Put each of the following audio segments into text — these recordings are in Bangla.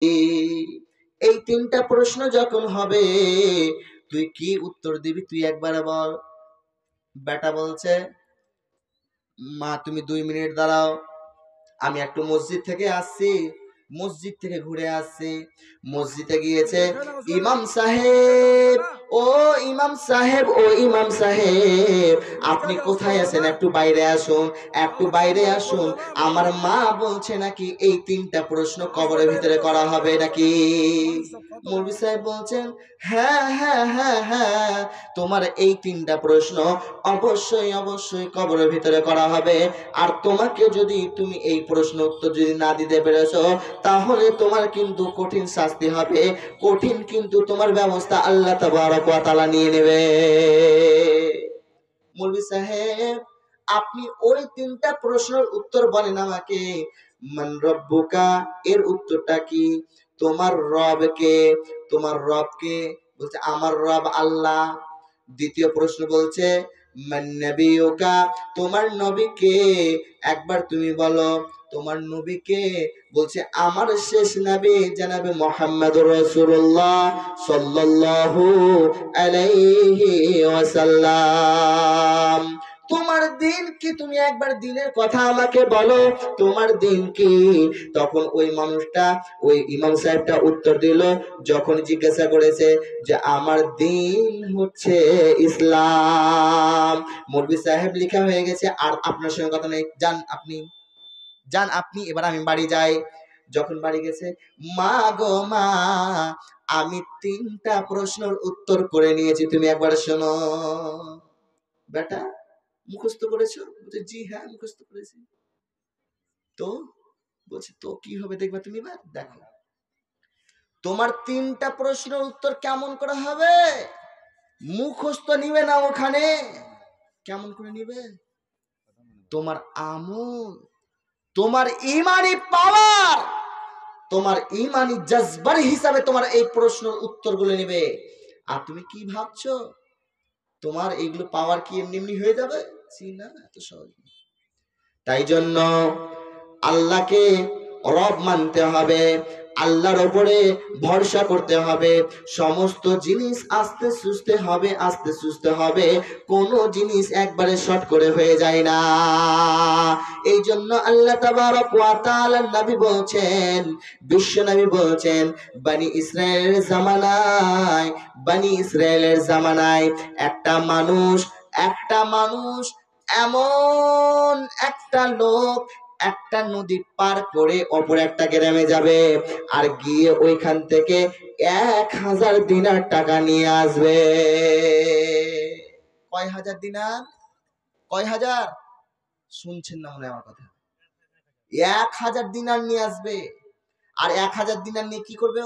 এই তিনটা প্রশ্ন যখন হবে তুই কি উত্তর দিবি তুই একবার বল। বেটা বলছে, মা তুমি 2 মিনিট দাঁড়াও, আমি একটু মসজিদ থেকে আসছি, মসজিদ থেকে ঘুরে আসছি। মসজিদে গিয়েছে, ইমাম সাহেব, ও ইমাম সাহেব, ও ইমাম সাহেব, আপনি কোথায় আছেন? একটু বাইরে আসুন, একটু বাইরে আসুন। আমার মা বলছে নাকি এই তিনটা প্রশ্ন কবরের ভিতরে করা হবে নাকি? মৌলভী সাহেব বলছেন, হ্যাঁ হ্যাঁ হ্যাঁ হ্যাঁ, তোমার এই তিনটা প্রশ্ন অবশ্যই অবশ্যই কবরের ভিতরে করা হবে। আর তোমাকে যদি তুমি এই প্রশ্ন উত্তর যদি না দিতে পেরেছো, তাহলে তোমার কিন্তু কঠিন শাস্তি হবে, কঠিন কিন্তু তোমার ব্যবস্থা আল্লাহ তাবারক ওয়া তাআলা নিয়ে নেবে। মৌলভী সাহেব, আপনি ওই তিনটা প্রশ্নের উত্তর বলেন আমাকে। মান রব্বুকা, এর উত্তরটা কি? তোমার রব কে? তোমার রব কে? বলছে আমার রব আল্লাহ। দ্বিতীয় প্রশ্ন বলছে মান নবিয়ুকা, তোমার নবী কে? একবার তুমি বলো তোমার নবী কে? বলছে আমার শেষ নবী জনাবে মুহাম্মদুর রাসূলুল্লাহ সাল্লাল্লাহু আলাইহি ওয়াসাল্লাম। তোমার দিন কি? তুমি একবার দিনের কথা আমাকে বলো, তোমার দিন কি? তখন ওই মানুষটা, ওই ইমাম সাহেবটা উত্তর দিল, যখন জিজ্ঞাসা করেছে যে আমার দিন হচ্ছে ইসলাম। মৌলভী সাহেব লেখা হয়ে গেছে, আর আপনার সঙ্গে কথা নেই, যান আপনি, যান আপনি, এবার আমি বাড়ি যাই। যখন বাড়ি গেছে, মা গো মা, আমি তিনটা প্রশ্নের উত্তর করে নিয়েছি, তুমি একবার শোনো। বেটা মুখস্থ করেছো? বলছে জি হ্যাঁ মুখস্থ করেছি। তো বলছে তো কি হবে দেখবা তুমি, এবার দেখো তোমার তিনটা প্রশ্নের উত্তর কেমন করে হবে। মুখস্থ নিবে না ওখানে, কেমন করে নিবে? তোমার আমল, তোমার ইমানি পাওয়ার, তোমার ইমানি জজবার হিসাবে তোমার এই প্রশ্নের উত্তরগুলো নেবে। আর তুমি কি ভাবছো তোমার এইগুলো পাওয়ার কি এমনি এমনি হয়ে যাবে? না, এত সহজ। তাই জন্য আল্লাহকে রব মানতে হবে, আল্লাহর উপরে ভরসা করতে হবে। সমস্ত জিনিস আস্তে সুস্তে হবে, আস্তে সুস্তে হবে, কোনো জিনিস একবারে শর্ট করে হয়ে যায় না। এই জন্য আল্লাহ তাবারক ওয়া তাআলা নবী বলছেন, বিশ্ব নবী বলছেন, বনি ইসরায়েলের জামানায়, বনি ইসরায়েলের জামানায় একটা মানুষ এমন একটা লোক একটা নদী পার করে অপর একটা গ্রামে যাবে, আর গিয়ে ওইখান থেকে 1000 দিনার টাকা নিয়ে আসবে। কয় হাজার দিনার? কয় হাজার? শুনছেন না মনে আমার কথা? 1000 দিনার নিয়ে আসবে। আর 1000 দিনার নিয়ে কি করবে?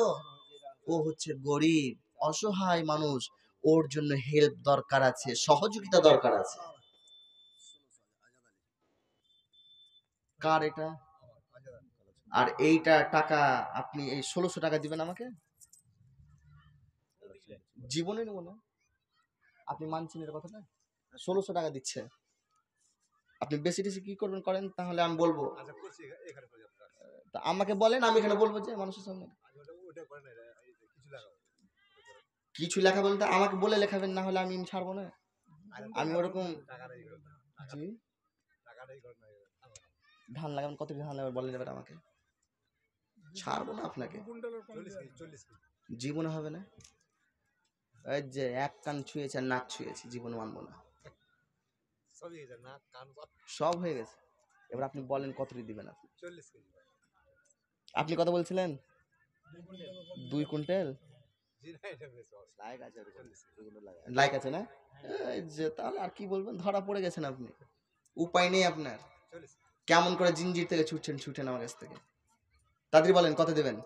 ও হচ্ছে গরিব অসহায় মানুষ, ওর জন্য হেল্প দরকার আছে, সহযোগিতা দরকার আছে। কার এটা? আর এইটা টাকা আপনি এই 1600 টাকা দিবেন আমাকে? জীবনে নেব না। আপনি মানছেন এর কথাটা? 1600 টাকা দিচ্ছে, আপনি বেশি বেশি কি করবেন করেন, তাহলে আমি বলবো। তা আমাকে বলেন, আমি এখানে বলবো যে মানুষের সামনে কিছু লেখা বলতে আমাকে বলে লেখাবেন, না হলে আমি ছাড়বো না। আমি ওরকম জি ধান লাগাবেন, কত ধান লাগাবেন বলেন এবার আমাকে, ছাড়বো না আপনাকে। জীবনে হবে না। এই যে এক কান ছুঁয়েছে আর নাক ছুঁয়েছে, জীবনে মানবো না। সব হয়ে গেছে, এবার আপনি বলেন কতটি দিবেন আপনি? আপনি কত বলছিলেন? 2 কুইন্টাল লাইক আছে না? এই যে তাহলে আর কি বলবেন, ধরা পড়ে গেছেন আপনি, উপায় নেই আপনার। কেমন করে জিঞ্জির থেকে ছুটছেন, ছুটেন আমার কাছ থেকে। তাড়াতাড়ি বলেন কত দেবেন?